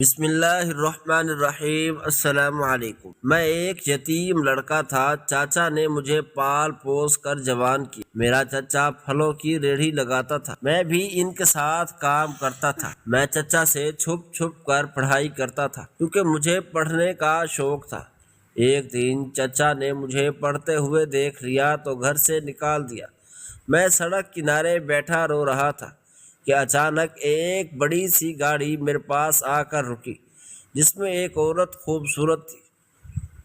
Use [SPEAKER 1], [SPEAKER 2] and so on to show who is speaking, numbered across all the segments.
[SPEAKER 1] بسم اللہ الرحمن الرحیم۔ السلام علیکم۔ میں ایک یتیم لڑکا تھا۔ چاچا نے مجھے پال پوس کر جوان کی۔ میرا چچا پھلوں کی ریڑھی لگاتا تھا، میں بھی ان کے ساتھ کام کرتا تھا۔ میں چچا سے چھپ چھپ کر پڑھائی کرتا تھا کیونکہ مجھے پڑھنے کا شوق تھا۔ ایک دن چچا نے مجھے پڑھتے ہوئے دیکھ لیا تو گھر سے نکال دیا۔ میں سڑک کنارے بیٹھا رو رہا تھا کہ اچانک ایک بڑی سی گاڑی میرے پاس آ کر رکی جس میں ایک عورت خوبصورت تھی۔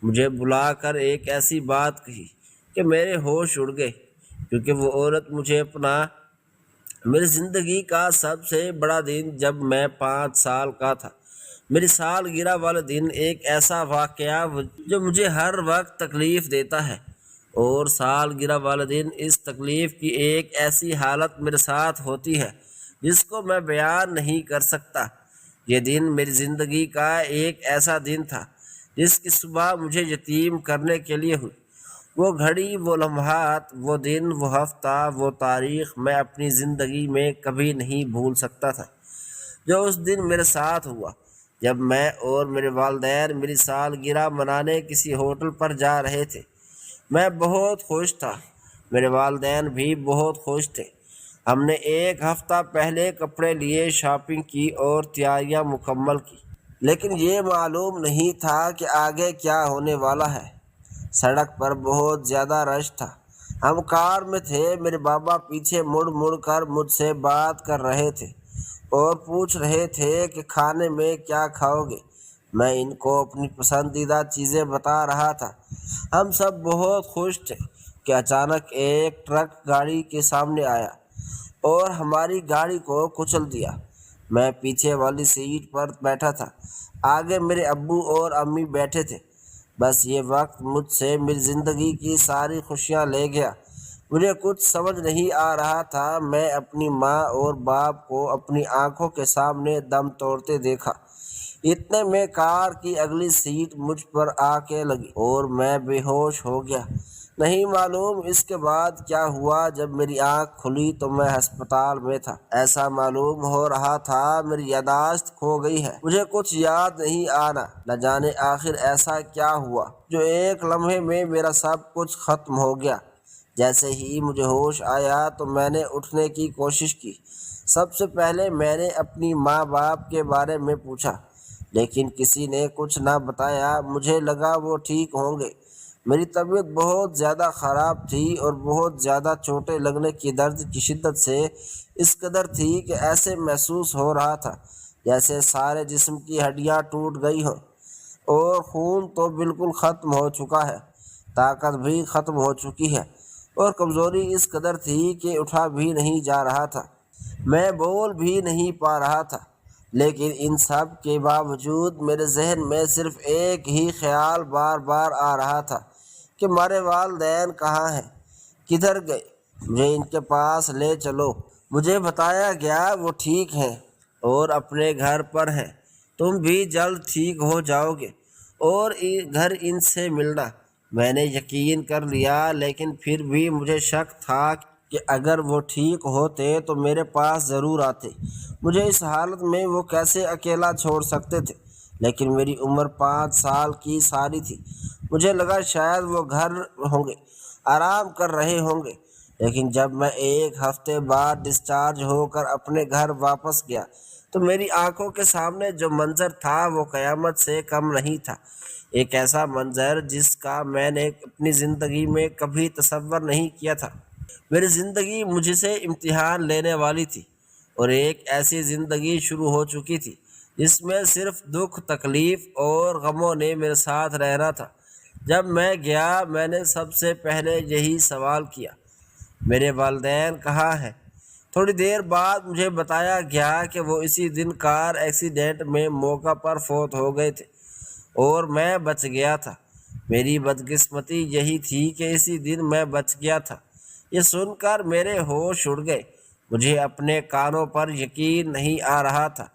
[SPEAKER 1] مجھے بلا کر ایک ایسی بات کہی کہ میرے ہوش اڑ گئے، کیونکہ وہ عورت مجھے میری زندگی کا سب سے بڑا دن جب میں 5 سال کا تھا۔ میری سالگرہ والے دن ایک ایسا واقعہ جو مجھے ہر وقت تکلیف دیتا ہے، اور سالگرہ والے دن اس تکلیف کی ایک ایسی حالت میرے ساتھ ہوتی ہے جس کو میں بیان نہیں کر سکتا۔ یہ دن میری زندگی کا ایک ایسا دن تھا جس کی صبح مجھے یتیم کرنے کے لیے ہوئی۔ وہ گھڑی، وہ لمحات، وہ دن، وہ ہفتہ، وہ تاریخ میں اپنی زندگی میں کبھی نہیں بھول سکتا تھا جو اس دن میرے ساتھ ہوا جب میں اور میرے والدین میری سالگرہ منانے کسی ہوٹل پر جا رہے تھے۔ میں بہت خوش تھا، میرے والدین بھی بہت خوش تھے۔ ہم نے ایک ہفتہ پہلے کپڑے لیے، شاپنگ کی اور تیاریاں مکمل کی، لیکن یہ معلوم نہیں تھا کہ آگے کیا ہونے والا ہے۔ سڑک پر بہت زیادہ رش تھا۔ ہم کار میں تھے، میرے بابا پیچھے مڑ مڑ کر مجھ سے بات کر رہے تھے اور پوچھ رہے تھے کہ کھانے میں کیا کھاؤ گے۔ میں ان کو اپنی پسندیدہ چیزیں بتا رہا تھا۔ ہم سب بہت خوش تھے کہ اچانک ایک ٹرک گاڑی کے سامنے آیا اور ہماری گاڑی کو کچل دیا۔ میں پیچھے والی سیٹ پر بیٹھا تھا، آگے میرے ابو اور امی بیٹھے تھے۔ بس یہ وقت مجھ سے میری زندگی کی ساری خوشیاں لے گیا۔ مجھے کچھ سمجھ نہیں آ رہا تھا۔ میں اپنی ماں اور باپ کو اپنی آنکھوں کے سامنے دم توڑتے دیکھا۔ اتنے میں کار کی اگلی سیٹ مجھ پر آ کے لگی اور میں بے ہوش ہو گیا۔ نہیں معلوم اس کے بعد کیا ہوا۔ جب میری آنکھ کھلی تو میں ہسپتال میں تھا۔ ایسا معلوم ہو رہا تھا میری یادداشت کھو گئی ہے، مجھے کچھ یاد نہیں آنا۔ نہ جانے آخر ایسا کیا ہوا جو ایک لمحے میں میرا سب کچھ ختم ہو گیا۔ جیسے ہی مجھے ہوش آیا تو میں نے اٹھنے کی کوشش کی۔ سب سے پہلے میں نے اپنی ماں باپ کے بارے میں پوچھا، لیکن کسی نے کچھ نہ بتایا۔ مجھے لگا وہ ٹھیک ہوں گے۔ میری طبیعت بہت زیادہ خراب تھی اور بہت زیادہ چوٹیں لگنے کی درد کی شدت سے اس قدر تھی کہ ایسے محسوس ہو رہا تھا جیسے سارے جسم کی ہڈیاں ٹوٹ گئی ہوں، اور خون تو بالکل ختم ہو چکا ہے، طاقت بھی ختم ہو چکی ہے، اور کمزوری اس قدر تھی کہ اٹھا بھی نہیں جا رہا تھا، میں بول بھی نہیں پا رہا تھا۔ لیکن ان سب کے باوجود میرے ذہن میں صرف ایک ہی خیال بار بار آ رہا تھا کہ ہمارے والدین کہاں ہیں، کدھر گئے، مجھے ان کے پاس لے چلو۔ مجھے بتایا گیا وہ ٹھیک ہیں اور اپنے گھر پر ہیں، تم بھی جلد ٹھیک ہو جاؤ گے اور گھر ان سے ملنا۔ میں نے یقین کر لیا، لیکن پھر بھی مجھے شک تھا کہ اگر وہ ٹھیک ہوتے تو میرے پاس ضرور آتے۔ مجھے اس حالت میں وہ کیسے اکیلا چھوڑ سکتے تھے؟ لیکن میری عمر 5 سال کی ساری تھی۔ مجھے لگا شاید وہ گھر ہوں گے، آرام کر رہے ہوں گے۔ لیکن جب میں ایک ہفتے بعد ڈسچارج ہو کر اپنے گھر واپس گیا تو میری آنکھوں کے سامنے جو منظر تھا وہ قیامت سے کم نہیں تھا۔ ایک ایسا منظر جس کا میں نے اپنی زندگی میں کبھی تصور نہیں کیا تھا۔ میری زندگی مجھ سے امتحان لینے والی تھی، اور ایک ایسی زندگی شروع ہو چکی تھی جس میں صرف دکھ، تکلیف اور غموں نے میرے ساتھ رہنا تھا۔ جب میں گیا میں نے سب سے پہلے یہی سوال کیا، میرے والدین کہاں ہیں؟ تھوڑی دیر بعد مجھے بتایا گیا کہ وہ اسی دن کار ایکسیڈنٹ میں موقع پر فوت ہو گئے تھے اور میں بچ گیا تھا۔ میری بدقسمتی یہی تھی کہ اسی دن میں بچ گیا تھا۔ یہ سن کر میرے ہوش اڑ گئے۔ مجھے اپنے کانوں پر یقین نہیں آ رہا تھا۔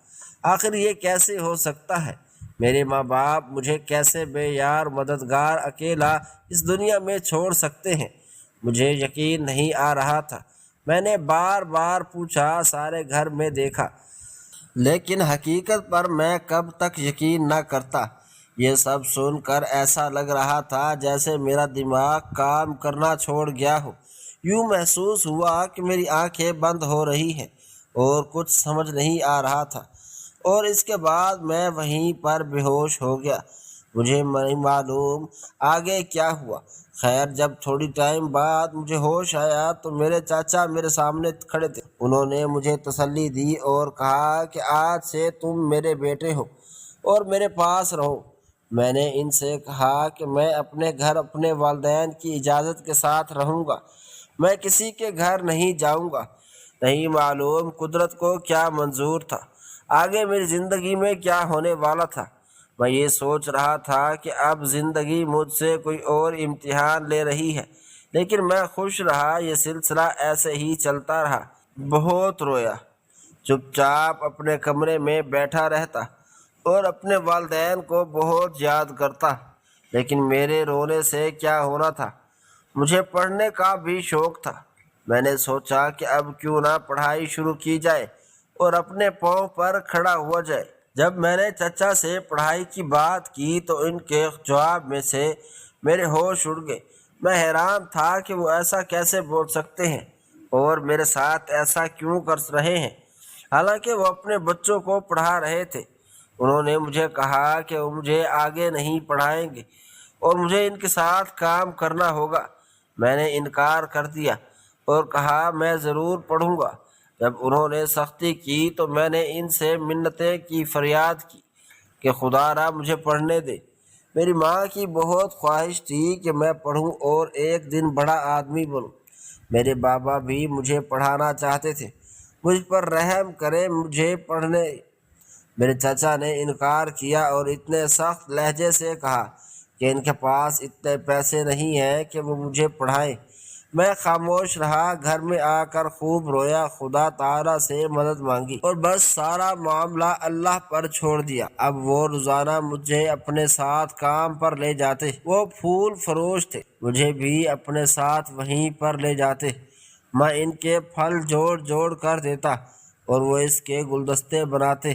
[SPEAKER 1] آخر یہ کیسے ہو سکتا ہے؟ میرے ماں باپ مجھے کیسے بے یار مددگار اکیلا اس دنیا میں چھوڑ سکتے ہیں؟ مجھے یقین نہیں آ رہا تھا۔ میں نے بار بار پوچھا، سارے گھر میں دیکھا، لیکن حقیقت پر میں کب تک یقین نہ کرتا۔ یہ سب سن کر ایسا لگ رہا تھا جیسے میرا دماغ کام کرنا چھوڑ گیا ہو۔ یوں محسوس ہوا کہ میری آنکھیں بند ہو رہی ہیں اور کچھ سمجھ نہیں آ رہا تھا، اور اس کے بعد میں وہیں پر بے ہوش ہو گیا۔ مجھے نہیں معلوم آگے کیا ہوا۔ خیر، جب تھوڑی ٹائم بعد مجھے ہوش آیا تو میرے چاچا میرے سامنے کھڑے تھے۔ انہوں نے مجھے تسلی دی اور کہا کہ آج سے تم میرے بیٹے ہو اور میرے پاس رہو۔ میں نے ان سے کہا کہ میں اپنے گھر اپنے والدین کی اجازت کے ساتھ رہوں گا، میں کسی کے گھر نہیں جاؤں گا۔ نہیں معلوم قدرت کو کیا منظور تھا، آگے میری زندگی میں کیا ہونے والا تھا۔ میں یہ سوچ رہا تھا کہ اب زندگی مجھ سے کوئی اور امتحان لے رہی ہے، لیکن میں خوش رہا۔ یہ سلسلہ ایسے ہی چلتا رہا۔ بہت رویا، چپ چاپ اپنے کمرے میں بیٹھا رہتا اور اپنے والدین کو بہت یاد کرتا، لیکن میرے رونے سے کیا ہونا تھا۔ مجھے پڑھنے کا بھی شوق تھا۔ میں نے سوچا کہ اب کیوں نہ پڑھائی شروع کی جائے اور اپنے پاؤں پر کھڑا ہوا جائے۔ جب میں نے چچا سے پڑھائی کی بات کی تو ان کے جواب میں سے میرے ہوش اڑ گئے۔ میں حیران تھا کہ وہ ایسا کیسے بول سکتے ہیں اور میرے ساتھ ایسا کیوں کر رہے ہیں، حالانکہ وہ اپنے بچوں کو پڑھا رہے تھے۔ انہوں نے مجھے کہا کہ وہ مجھے آگے نہیں پڑھائیں گے اور مجھے ان کے ساتھ کام کرنا ہوگا۔ میں نے انکار کر دیا اور کہا میں ضرور پڑھوں گا۔ جب انہوں نے سختی کی تو میں نے ان سے منتیں کی، فریاد کی کہ خدا را مجھے پڑھنے دے۔ میری ماں کی بہت خواہش تھی کہ میں پڑھوں اور ایک دن بڑا آدمی بنوں۔ میرے بابا بھی مجھے پڑھانا چاہتے تھے۔ مجھ پر رحم کرے، مجھے پڑھنے۔ میرے چچا نے انکار کیا اور اتنے سخت لہجے سے کہا کہ ان کے پاس اتنے پیسے نہیں ہیں کہ وہ مجھے پڑھائیں۔ میں خاموش رہا، گھر میں آ کر خوب رویا، خدا تعالیٰ سے مدد مانگی اور بس سارا معاملہ اللہ پر چھوڑ دیا۔ اب وہ روزانہ مجھے اپنے ساتھ کام پر لے جاتے۔ وہ پھول فروش تھے، مجھے بھی اپنے ساتھ وہیں پر لے جاتے۔ میں ان کے پھل جوڑ جوڑ کر دیتا اور وہ اس کے گلدستے بناتے،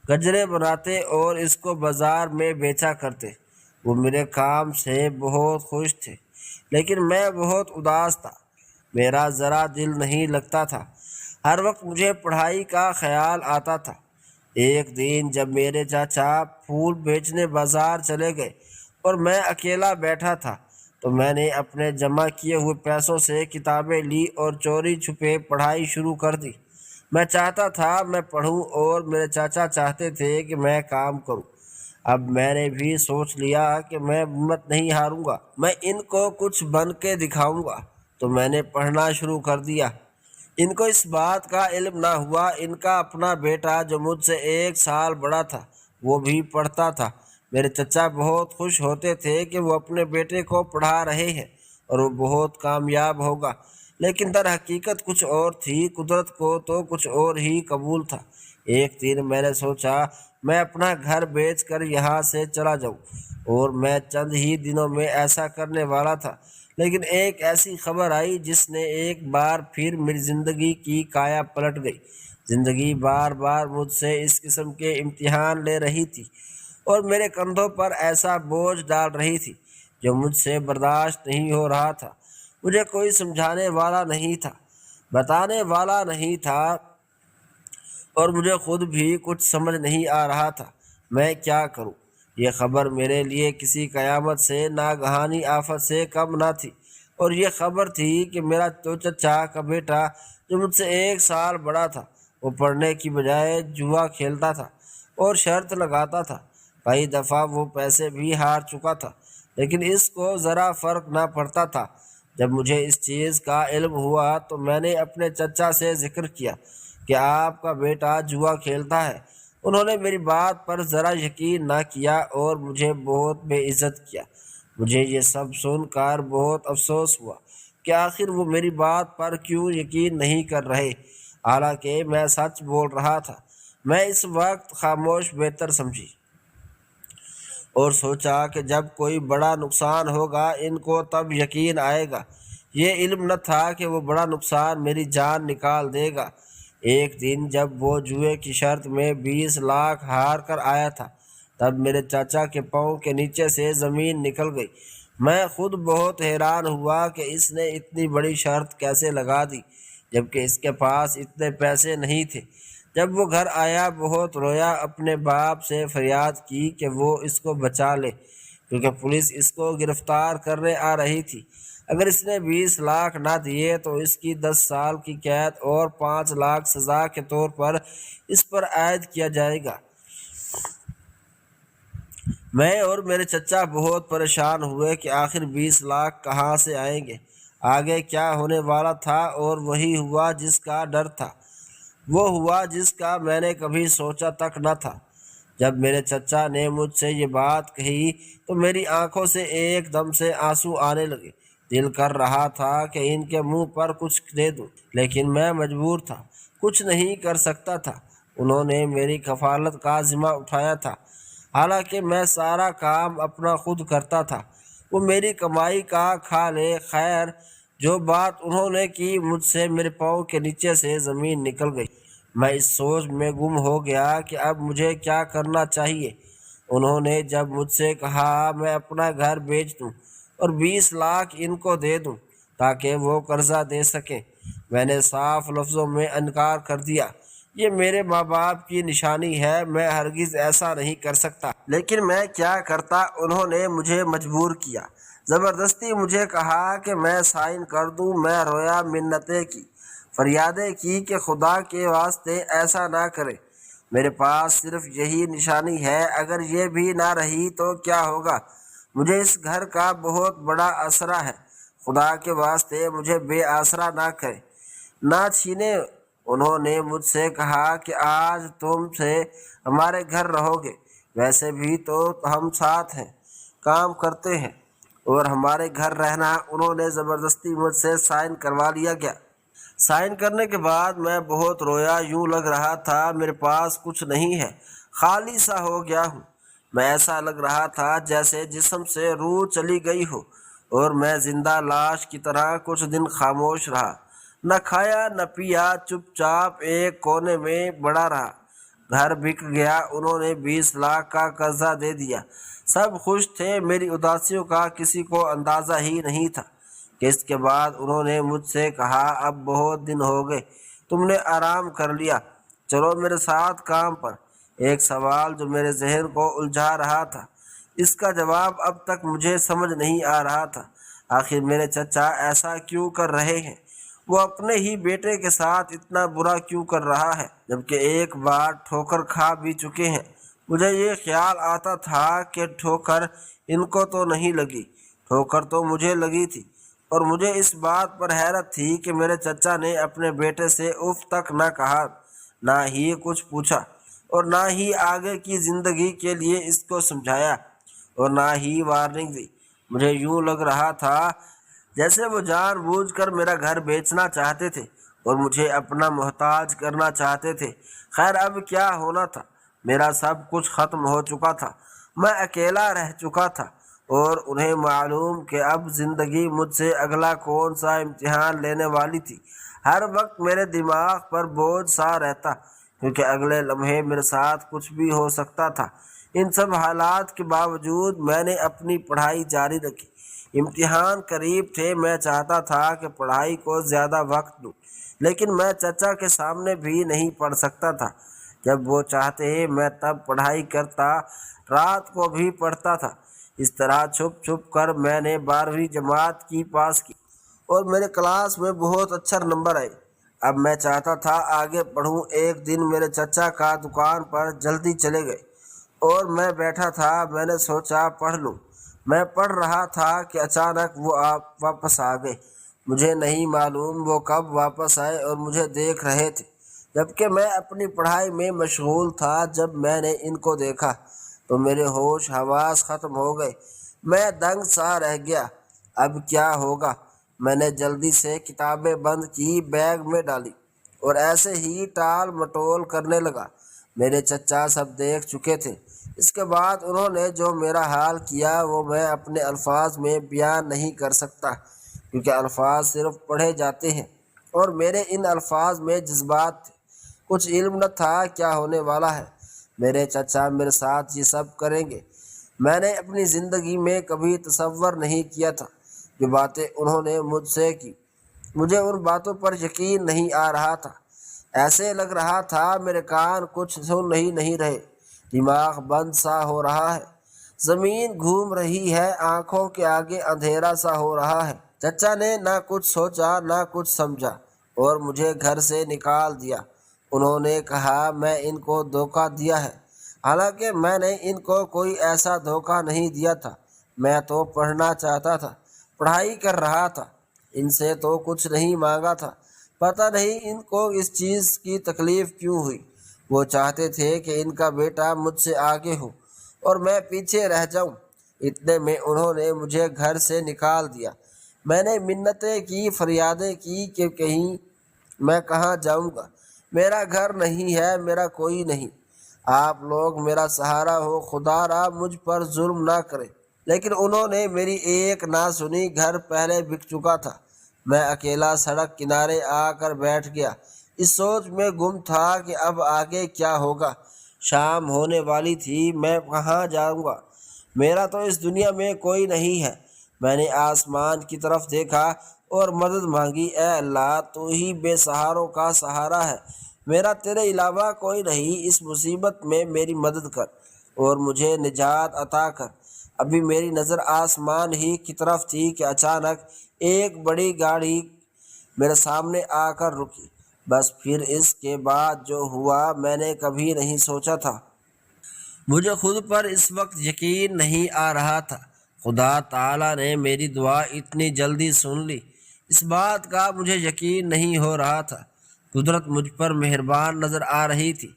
[SPEAKER 1] گجرے بناتے اور اس کو بازار میں بیچا کرتے۔ وہ میرے کام سے بہت خوش تھے، لیکن میں بہت اداس تھا۔ میرا ذرا دل نہیں لگتا تھا، ہر وقت مجھے پڑھائی کا خیال آتا تھا۔ ایک دن جب میرے چاچا پھول بیچنے بازار چلے گئے اور میں اکیلا بیٹھا تھا تو میں نے اپنے جمع کیے ہوئے پیسوں سے کتابیں لی اور چوری چھپے پڑھائی شروع کر دی۔ میں چاہتا تھا میں پڑھوں اور میرے چاچا چاہتے تھے کہ میں کام کروں۔ اب میں نے بھی سوچ لیا کہ میں ہمت نہیں ہاروں گا، میں ان کو کچھ بن کے دکھاؤں گا۔ تو میں نے پڑھنا شروع کر دیا۔ ان کو اس بات کا علم نہ ہوا، ان کا اپنا بیٹا جو مجھ سے 1 سال بڑا تھا وہ بھی پڑھتا تھا۔ میرے چچا بہت خوش ہوتے تھے کہ وہ اپنے بیٹے کو پڑھا رہے ہیں اور وہ بہت کامیاب ہوگا، لیکن در حقیقت کچھ اور تھی۔ قدرت کو تو کچھ اور ہی قبول تھا۔ ایک دن میں نے سوچا میں اپنا گھر بیچ کر یہاں سے چلا جاؤں، اور میں چند ہی دنوں میں ایسا کرنے والا تھا، لیکن ایک ایسی خبر آئی جس نے ایک بار پھر میری زندگی کی کایا پلٹ گئی۔ زندگی بار بار مجھ سے اس قسم کے امتحان لے رہی تھی اور میرے کندھوں پر ایسا بوجھ ڈال رہی تھی جو مجھ سے برداشت نہیں ہو رہا تھا۔ مجھے کوئی سمجھانے والا نہیں تھا، بتانے والا نہیں تھا، اور مجھے خود بھی کچھ سمجھ نہیں آ رہا تھا میں کیا کروں۔ یہ خبر میرے لیے کسی قیامت سے ناگہانی آفت سے کم نہ تھی، اور یہ خبر تھی کہ میرا تو چچا کا بیٹا جو مجھ سے 1 سال بڑا تھا وہ پڑھنے کی بجائے جوا کھیلتا تھا اور شرط لگاتا تھا۔ کئی دفعہ وہ پیسے بھی ہار چکا تھا، لیکن اس کو ذرا فرق نہ پڑتا تھا۔ جب مجھے اس چیز کا علم ہوا تو میں نے اپنے چچا سے ذکر کیا کہ آپ کا بیٹا جوا کھیلتا ہے۔ انہوں نے میری بات پر ذرا یقین نہ کیا اور مجھے بہت بے عزت کیا۔ مجھے یہ سب سن کر بہت افسوس ہوا کہ آخر وہ میری بات پر کیوں یقین نہیں کر رہے، حالانکہ میں سچ بول رہا تھا۔ میں اس وقت خاموش بہتر سمجھی اور سوچا کہ جب کوئی بڑا نقصان ہوگا ان کو تب یقین آئے گا۔ یہ علم نہ تھا کہ وہ بڑا نقصان میری جان نکال دے گا۔ ایک دن جب وہ جوئے کی شرط میں 20 لاکھ ہار کر آیا تھا، تب میرے چچا کے پاؤں کے نیچے سے زمین نکل گئی۔ میں خود بہت حیران ہوا کہ اس نے اتنی بڑی شرط کیسے لگا دی، جبکہ اس کے پاس اتنے پیسے نہیں تھے۔ جب وہ گھر آیا بہت رویا، اپنے باپ سے فریاد کی کہ وہ اس کو بچا لے، کیونکہ پولیس اس کو گرفتار کرنے آ رہی تھی۔ اگر اس نے 20 لاکھ نہ دیے تو اس کی 10 سال کی قید اور 5 لاکھ سزا کے طور پر اس پر عائد کیا جائے گا۔ میں اور میرے چچا بہت پریشان ہوئے کہ آخر 20 لاکھ کہاں سے آئیں گے، آگے کیا ہونے والا تھا، اور وہی ہوا جس کا ڈر تھا، وہ ہوا جس کا میں نے کبھی سوچا تک نہ تھا۔ جب میرے چچا نے مجھ سے یہ بات کہی تو میری آنکھوں سے ایک دم سے آنسو آنے لگے۔ دل کر رہا تھا کہ ان کے منہ پر کچھ دے دوں، لیکن میں مجبور تھا، کچھ نہیں کر سکتا تھا۔ انہوں نے میری کفالت کا ذمہ اٹھایا تھا، حالانکہ میں سارا کام اپنا خود کرتا تھا۔ وہ میری کمائی کا کھا لے۔ خیر، جو بات انہوں نے کی مجھ سے میرے پاؤں کے نیچے سے زمین نکل گئی۔ میں اس سوچ میں گم ہو گیا کہ اب مجھے کیا کرنا چاہیے۔ انہوں نے جب مجھ سے کہا میں اپنا گھر بیچ دوں اور 20 لاکھ ان کو دے دوں تاکہ وہ قرضہ دے سکیں، میں نے صاف لفظوں میں انکار کر دیا۔ یہ میرے ماں باپ کی نشانی ہے، میں ہرگز ایسا نہیں کر سکتا۔ لیکن میں کیا کرتا، انہوں نے مجھے مجبور کیا، زبردستی مجھے کہا کہ میں سائن کر دوں۔ میں رویا، منتیں کی، فریادیں کی کہ خدا کے واسطے ایسا نہ کرے، میرے پاس صرف یہی نشانی ہے، اگر یہ بھی نہ رہی تو کیا ہوگا؟ مجھے اس گھر کا بہت بڑا آسرا ہے، خدا کے واسطے مجھے بے آسرا نہ کرے، نہ چھینے۔ انہوں نے مجھ سے کہا کہ آج تم سے ہمارے گھر رہو گے، ویسے بھی تو ہم ساتھ ہیں، کام کرتے ہیں، اور ہمارے گھر رہنا۔ انہوں نے زبردستی مجھ سے سائن کروا لیا گیا۔ سائن کرنے کے بعد میں بہت رویا، یوں لگ رہا تھا میرے پاس کچھ نہیں ہے، خالی سا ہو گیا ہوں۔ میں ایسا لگ رہا تھا جیسے جسم سے روح چلی گئی ہو، اور میں زندہ لاش کی طرح کچھ دن خاموش رہا، نہ کھایا نہ پیا، چپ چاپ ایک کونے میں پڑا رہا۔ گھر بک گیا، انہوں نے 20 لاکھ کا قرضہ دے دیا، سب خوش تھے، میری اداسیوں کا کسی کو اندازہ ہی نہیں تھا۔ اس کے بعد انہوں نے مجھ سے کہا اب بہت دن ہو گئے، تم نے آرام کر لیا، چلو میرے ساتھ کام پر۔ ایک سوال جو میرے ذہن کو الجھا رہا تھا، اس کا جواب اب تک مجھے سمجھ نہیں آ رہا تھا۔ آخر میرے چچا ایسا کیوں کر رہے ہیں؟ وہ اپنے ہی بیٹے کے ساتھ اتنا برا کیوں کر رہا ہے، جبکہ ایک بار ٹھوکر کھا بھی چکے ہیں؟ مجھے یہ خیال آتا تھا کہ ٹھوکر ان کو تو نہیں لگی، ٹھوکر تو مجھے لگی تھی، اور مجھے اس بات پر حیرت تھی کہ میرے چچا نے اپنے بیٹے سے اف تک نہ کہا، نہ ہی کچھ پوچھا، اور نہ ہی آگے کی زندگی کے لیے اس کو سمجھایا، اور نہ ہی وارننگ دی۔ مجھے یوں لگ رہا تھا جیسے وہ جان بوجھ کر میرا گھر بیچنا چاہتے تھے اور مجھے اپنا محتاج کرنا چاہتے تھے۔ خیر، اب کیا ہونا تھا، میرا سب کچھ ختم ہو چکا تھا، میں اکیلا رہ چکا تھا، اور انہیں معلوم کہ اب زندگی مجھ سے اگلا کون سا امتحان لینے والی تھی۔ ہر وقت میرے دماغ پر بوجھ سا رہتا، کیونکہ اگلے لمحے میرے ساتھ کچھ بھی ہو سکتا تھا۔ ان سب حالات کے باوجود میں نے اپنی پڑھائی جاری رکھی۔ امتحان قریب تھے، میں چاہتا تھا کہ پڑھائی کو زیادہ وقت دوں، لیکن میں چچا کے سامنے بھی نہیں پڑھ سکتا تھا۔ جب وہ چاہتے میں تب پڑھائی کرتا، رات کو بھی پڑھتا تھا۔ اس طرح چھپ چھپ کر میں نے 12ویں جماعت کی پاس کی، اور میرے کلاس میں بہت اچھے نمبر آئے۔ اب میں چاہتا تھا آگے پڑھوں۔ ایک دن میرے چچا کا دکان پر جلدی چلے گئے اور میں بیٹھا تھا، میں نے سوچا پڑھ لوں۔ میں پڑھ رہا تھا کہ اچانک وہ واپس آ گئے۔ مجھے نہیں معلوم وہ کب واپس آئے اور مجھے دیکھ رہے تھے، جبکہ میں اپنی پڑھائی میں مشغول تھا۔ جب میں نے ان کو دیکھا تو میرے ہوش حواس ختم ہو گئے، میں دنگ سا رہ گیا۔ اب کیا ہوگا؟ میں نے جلدی سے کتابیں بند کی، بیگ میں ڈالی، اور ایسے ہی ٹال مٹول کرنے لگا۔ میرے چچا سب دیکھ چکے تھے۔ اس کے بعد انہوں نے جو میرا حال کیا وہ میں اپنے الفاظ میں بیان نہیں کر سکتا، کیونکہ الفاظ صرف پڑھے جاتے ہیں، اور میرے ان الفاظ میں جذبات تھے۔ کچھ علم نہ تھا کیا ہونے والا ہے۔ میرے چچا میرے ساتھ یہ سب کریں گے، میں نے اپنی زندگی میں کبھی تصور نہیں کیا تھا۔ جو باتیں انہوں نے مجھ سے کی، مجھے ان باتوں پر یقین نہیں آ رہا تھا۔ ایسے لگ رہا تھا میرے کان کچھ سن ہی نہیں رہے، دماغ بند سا ہو رہا ہے، زمین گھوم رہی ہے، آنکھوں کے آگے اندھیرا سا ہو رہا ہے۔ چچا نے نہ کچھ سوچا نہ کچھ سمجھا اور مجھے گھر سے نکال دیا۔ انہوں نے کہا میں ان کو دھوکہ دیا ہے، حالانکہ میں نے ان کو کوئی ایسا دھوکہ نہیں دیا تھا۔ میں تو پڑھنا چاہتا تھا، پڑھائی کر رہا تھا، ان سے تو کچھ نہیں مانگا تھا۔ پتہ نہیں ان کو اس چیز کی تکلیف کیوں ہوئی۔ وہ چاہتے تھے کہ ان کا بیٹا مجھ سے آگے ہو اور میں پیچھے رہ جاؤں۔ اتنے میں انہوں نے مجھے گھر سے نکال دیا۔ میں نے منتیں کی، فریادیں کی کہ کہیں میں کہاں جاؤں گا، میرا گھر نہیں ہے، میرا کوئی نہیں، آپ لوگ میرا سہارا ہو، خدا را مجھ پر ظلم نہ کرے۔ لیکن انہوں نے میری ایک نہ سنی۔ گھر پہلے بک چکا تھا، میں اکیلا سڑک کنارے آ کر بیٹھ گیا، اس سوچ میں گم تھا کہ اب آگے کیا ہوگا۔ شام ہونے والی تھی، میں کہاں جاؤں گا، میرا تو اس دنیا میں کوئی نہیں ہے۔ میں نے آسمان کی طرف دیکھا اور مدد مانگی، اے اللہ تو ہی بے سہاروں کا سہارا ہے، میرا تیرے علاوہ کوئی نہیں، اس مصیبت میں میری مدد کر اور مجھے نجات عطا کر۔ ابھی میری نظر آسمان ہی کی طرف تھی کہ اچانک ایک بڑی گاڑی میرے سامنے آ کر رکی۔ بس پھر اس کے بعد جو ہوا میں نے کبھی نہیں سوچا تھا۔ مجھے خود پر اس وقت یقین نہیں آ رہا تھا، خدا تعالیٰ نے میری دعا اتنی جلدی سن لی، اس بات کا مجھے یقین نہیں ہو رہا تھا۔ قدرت مجھ پر مہربان نظر آ رہی تھی۔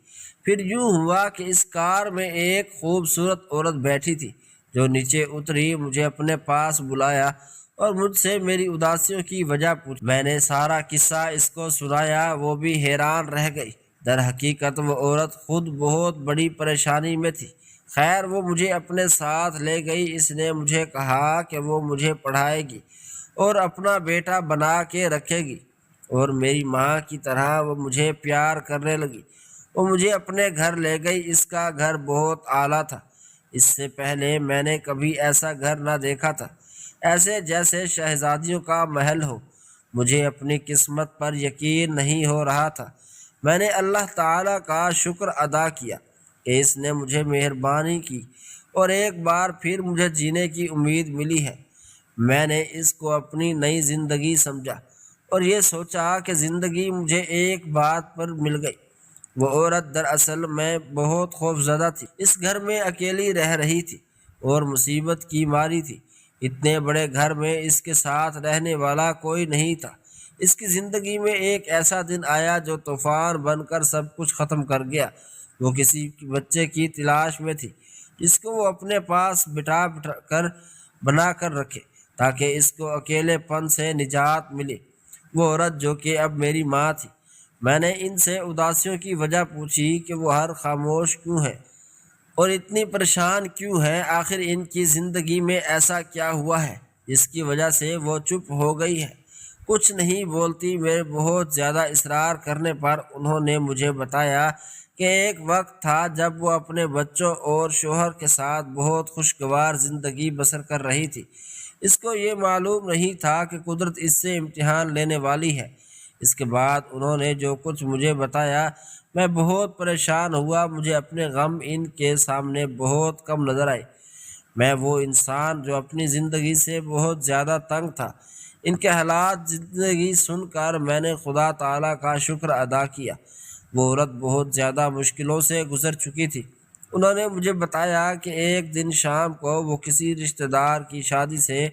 [SPEAKER 1] پھر یوں ہوا کہ اس کار میں ایک خوبصورت عورت بیٹھی تھی جو نیچے اتری، مجھے اپنے پاس بلایا اور مجھ سے میری اداسیوں کی وجہ پوچھی۔ میں نے سارا قصہ اس کو سنایا، وہ بھی حیران رہ گئی۔ در حقیقت وہ عورت خود بہت بڑی پریشانی میں تھی۔ خیر وہ مجھے اپنے ساتھ لے گئی۔ اس نے مجھے کہا کہ وہ مجھے پڑھائے گی اور اپنا بیٹا بنا کے رکھے گی، اور میری ماں کی طرح وہ مجھے پیار کرنے لگی۔ وہ مجھے اپنے گھر لے گئی۔ اس کا گھر بہت اعلیٰ تھا، اس سے پہلے میں نے کبھی ایسا گھر نہ دیکھا تھا، ایسے جیسے شہزادیوں کا محل ہو۔ مجھے اپنی قسمت پر یقین نہیں ہو رہا تھا۔ میں نے اللہ تعالیٰ کا شکر ادا کیا کہ اس نے مجھے مہربانی کی اور ایک بار پھر مجھے جینے کی امید ملی ہے۔ میں نے اس کو اپنی نئی زندگی سمجھا اور یہ سوچا کہ زندگی مجھے ایک بات پر مل گئی۔ وہ عورت دراصل میں بہت خوفزدہ تھی، اس گھر میں اکیلی رہ رہی تھی اور مصیبت کی ماری تھی۔ اتنے بڑے گھر میں اس کے ساتھ رہنے والا کوئی نہیں تھا۔ اس کی زندگی میں ایک ایسا دن آیا جو طوفان بن کر سب کچھ ختم کر گیا۔ وہ کسی بچے کی تلاش میں تھی جس کو وہ اپنے پاس بنا کر رکھے تاکہ اس کو اکیلے پن سے نجات ملے۔ وہ عورت جو کہ اب میری ماں تھی۔ میں نے ان سے اداسیوں کی وجہ پوچھی کہ وہ ہر خاموش کیوں ہے اور اتنی پریشان کیوں ہے، آخر ان کی زندگی میں ایسا کیا ہوا ہے جس کی وجہ سے وہ چپ ہو گئی ہے، کچھ نہیں بولتی۔ میرے بہت زیادہ اصرار کرنے پر انہوں نے مجھے بتایا کہ ایک وقت تھا جب وہ اپنے بچوں اور شوہر کے ساتھ بہت خوشگوار زندگی بسر کر رہی تھی۔ اس کو یہ معلوم نہیں تھا کہ قدرت اس سے امتحان لینے والی ہے۔ اس کے بعد انہوں نے جو کچھ مجھے بتایا میں بہت پریشان ہوا، مجھے اپنے غم ان کے سامنے بہت کم نظر آئے۔ میں وہ انسان جو اپنی زندگی سے بہت زیادہ تنگ تھا۔ ان کے حالات زندگی سن کر میں نے خدا تعالیٰ کا شکر ادا کیا۔ وہ عورت بہت زیادہ مشکلوں سے گزر چکی تھی۔ انہوں نے مجھے بتایا کہ ایک دن شام کو وہ کسی رشتہ دار کی شادی سے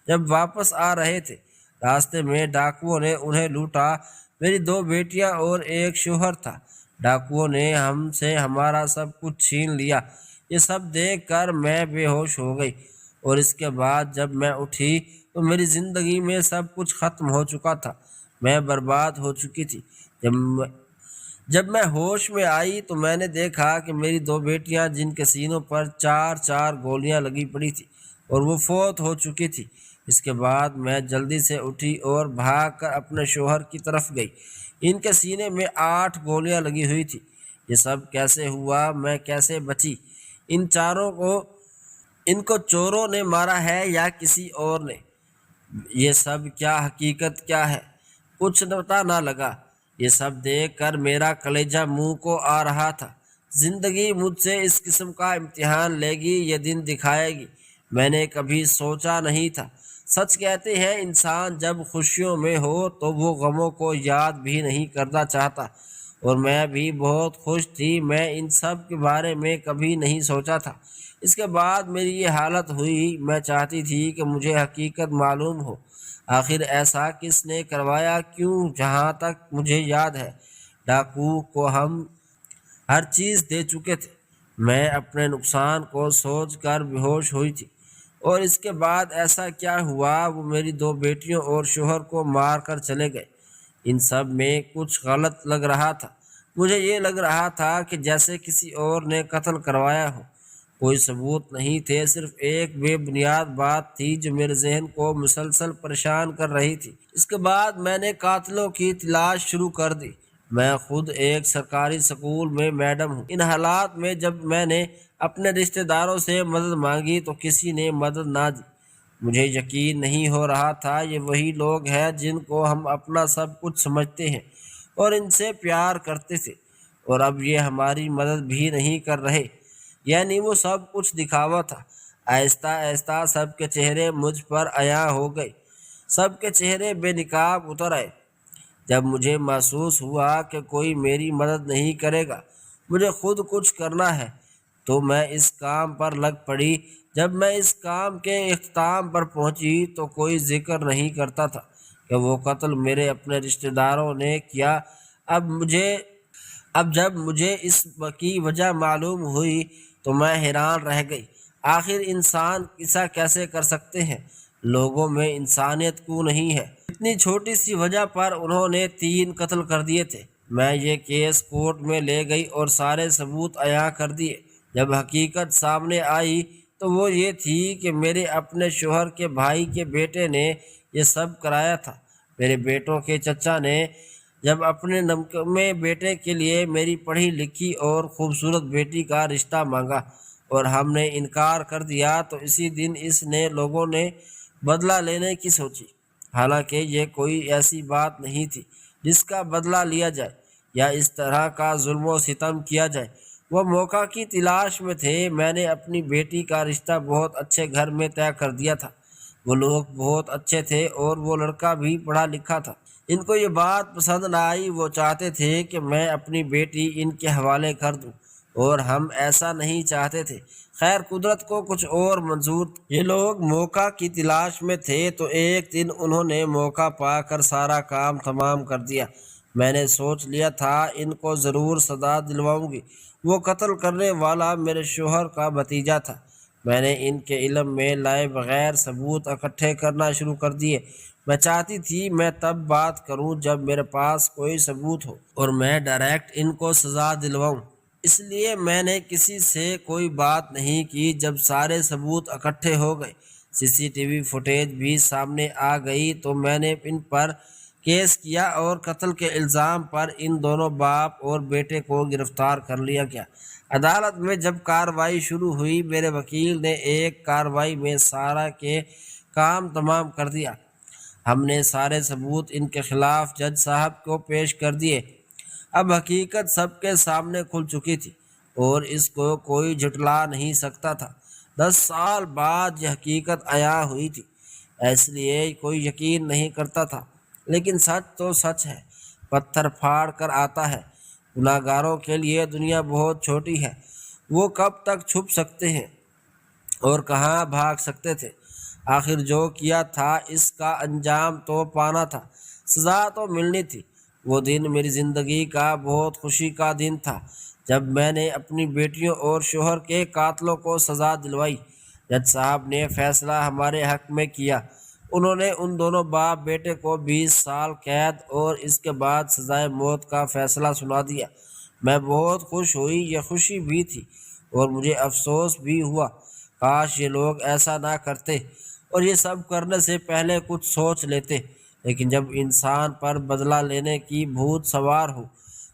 [SPEAKER 1] جب واپس آ رہے تھے، راستے میں ڈاکوؤں نے انہیں لوٹا۔ میری 2 بیٹیاں اور ایک شوہر تھا۔ ڈاکوؤں نے ہم سے ہمارا سب کچھ چھین لیا۔ یہ سب دیکھ کر میں بے ہوش ہو گئی، اور اس کے بعد جب میں اٹھی تو میری زندگی میں سب کچھ ختم ہو چکا تھا، میں برباد ہو چکی تھی۔ جب میں ہوش میں آئی تو میں نے دیکھا کہ میری 2 بیٹیاں جن کے سینوں پر 4 گولیاں لگی پڑی تھی اور وہ فوت ہو چکی تھی۔ اس کے بعد میں جلدی سے اٹھی اور بھاگ کر اپنے شوہر کی طرف گئی۔ ان کے سینے میں 8 گولیاں لگی ہوئی تھی۔ یہ سب کیسے ہوا؟ میں کیسے بچی؟ ان کو چوروں نے مارا ہے یا کسی اور نے؟ یہ سب کیا حقیقت کیا ہے؟ کچھ پتہ نہ لگا۔ یہ سب دیکھ کر میرا کلیجہ منہ کو آ رہا تھا۔ زندگی مجھ سے اس قسم کا امتحان لے گی، یہ دن دکھائے گی، میں نے کبھی سوچا نہیں تھا۔ سچ کہتے ہیں انسان جب خوشیوں میں ہو تو وہ غموں کو یاد بھی نہیں کرنا چاہتا، اور میں بھی بہت خوش تھی، میں ان سب کے بارے میں کبھی نہیں سوچا تھا۔ اس کے بعد میری یہ حالت ہوئی، میں چاہتی تھی کہ مجھے حقیقت معلوم ہو۔ آخر ایسا کس نے کروایا؟ کیوں؟ جہاں تک مجھے یاد ہے ڈاکو کو ہم ہر چیز دے چکے تھے۔ میں اپنے نقصان کو سوچ کر بے ہوش ہوئی تھی۔ اور اس کے بعد ایسا کیا ہوا؟ وہ میری 2 بیٹیوں اور شوہر کو مار کر چلے گئے۔ ان سب میں کچھ غلط لگ رہا تھا۔ مجھے یہ لگ رہا تھا کہ جیسے کسی اور نے قتل کروایا ہو۔ کوئی ثبوت نہیں تھے، صرف ایک بے بنیاد بات تھی جو میرے ذہن کو مسلسل پریشان کر رہی تھی۔ اس کے بعد میں نے قاتلوں کی تلاش شروع کر دی۔ میں خود ایک سرکاری سکول میں میڈم ہوں۔ ان حالات میں جب میں نے اپنے رشتہ داروں سے مدد مانگی تو کسی نے مدد نہ دی۔ مجھے یقین نہیں ہو رہا تھا یہ وہی لوگ ہیں جن کو ہم اپنا سب کچھ سمجھتے ہیں اور ان سے پیار کرتے تھے، اور اب یہ ہماری مدد بھی نہیں کر رہے۔ یعنی وہ سب کچھ دکھاوا تھا۔ آہستہ آہستہ سب کے چہرے مجھ پر عیاں ہو گئے، سب کے چہرے بے نقاب اتر آئے۔ جب مجھے محسوس ہوا کہ کوئی میری مدد نہیں کرے گا، مجھے خود کچھ کرنا ہے، تو میں اس کام پر لگ پڑی۔ جب میں اس کام کے اختتام پر پہنچی تو کوئی ذکر نہیں کرتا تھا کہ وہ قتل میرے اپنے رشتہ داروں نے کیا۔ اب جب مجھے اس کی وجہ معلوم ہوئی تو میں حیران رہ گئی۔ آخر انسان ایسا کیسے کر سکتے ہیں؟ لوگوں میں انسانیت کیوں نہیں ہے؟ اتنی چھوٹی سی وجہ پر انہوں نے 3 قتل کر دیے تھے۔ میں یہ کیس کورٹ میں لے گئی اور سارے ثبوت عیاں کر دیے۔ جب حقیقت سامنے آئی تو وہ یہ تھی کہ میرے اپنے شوہر کے بھائی کے بیٹے نے یہ سب کرایا تھا۔ میرے بیٹوں کے چچا نے جب اپنے نمکمے بیٹے کے لیے میری پڑھی لکھی اور خوبصورت بیٹی کا رشتہ مانگا اور ہم نے انکار کر دیا، تو اسی دن اس نے لوگوں نے بدلہ لینے کی سوچی۔ حالانکہ یہ کوئی ایسی بات نہیں تھی جس کا بدلہ لیا جائے یا اس طرح کا ظلم و ستم کیا جائے۔ وہ موقع کی تلاش میں تھے۔ میں نے اپنی بیٹی کا رشتہ بہت اچھے گھر میں طے کر دیا تھا۔ وہ لوگ بہت اچھے تھے اور وہ لڑکا بھی پڑھا لکھا تھا۔ ان کو یہ بات پسند نہ آئی۔ وہ چاہتے تھے کہ میں اپنی بیٹی ان کے حوالے کر دوں، اور ہم ایسا نہیں چاہتے تھے۔ خیر قدرت کو کچھ اور منظور تھا۔ یہ لوگ موقع کی تلاش میں تھے تو ایک دن انہوں نے موقع پا کر سارا کام تمام کر دیا۔ میں نے سوچ لیا تھا ان کو ضرور سزا دلواؤں گی۔ وہ قتل کرنے والا میرے شوہر کا بھتیجا تھا۔ میں نے ان کے علم میں لائے بغیر ثبوت اکٹھے کرنا شروع کر دیے۔ میں چاہتی تھی میں تب بات کروں جب میرے پاس کوئی ثبوت ہو اور میں ڈائریکٹ ان کو سزا دلواؤں۔ اس لیے میں نے کسی سے کوئی بات نہیں کی۔ جب سارے ثبوت اکٹھے ہو گئے، CCTV فوٹیج بھی سامنے آ گئی، تو میں نے ان پر کیس کیا اور قتل کے الزام پر ان دونوں باپ اور بیٹے کو گرفتار کر لیا گیا۔ عدالت میں جب کارروائی شروع ہوئی، میرے وکیل نے ایک کارروائی میں سارا کے کام تمام کر دیا۔ ہم نے سارے ثبوت ان کے خلاف جج صاحب کو پیش کر دیے۔ اب حقیقت سب کے سامنے کھل چکی تھی اور اس کو کوئی جھٹلا نہیں سکتا تھا۔ 10 سال بعد یہ حقیقت عیاں ہوئی تھی، اس لیے کوئی یقین نہیں کرتا تھا، لیکن سچ تو سچ ہے، پتھر پھاڑ کر آتا ہے۔ گناہ گاروں کے لیے دنیا بہت چھوٹی ہے، وہ کب تک چھپ سکتے ہیں اور کہاں بھاگ سکتے تھے؟ آخر جو کیا تھا اس کا انجام تو پانا تھا، سزا تو ملنی تھی۔ وہ دن میری زندگی کا بہت خوشی کا دن تھا جب میں نے اپنی بیٹیوں اور شوہر کے قاتلوں کو سزا دلوائی۔ جج صاحب نے فیصلہ ہمارے حق میں کیا۔ انہوں نے ان دونوں باپ بیٹے کو 20 سال قید اور اس کے بعد سزائے موت کا فیصلہ سنا دیا۔ میں بہت خوش ہوئی، یہ خوشی بھی تھی اور مجھے افسوس بھی ہوا، کاش یہ لوگ ایسا نہ کرتے اور یہ سب کرنے سے پہلے کچھ سوچ لیتے۔ لیکن جب انسان پر بدلہ لینے کی بھوت سوار ہو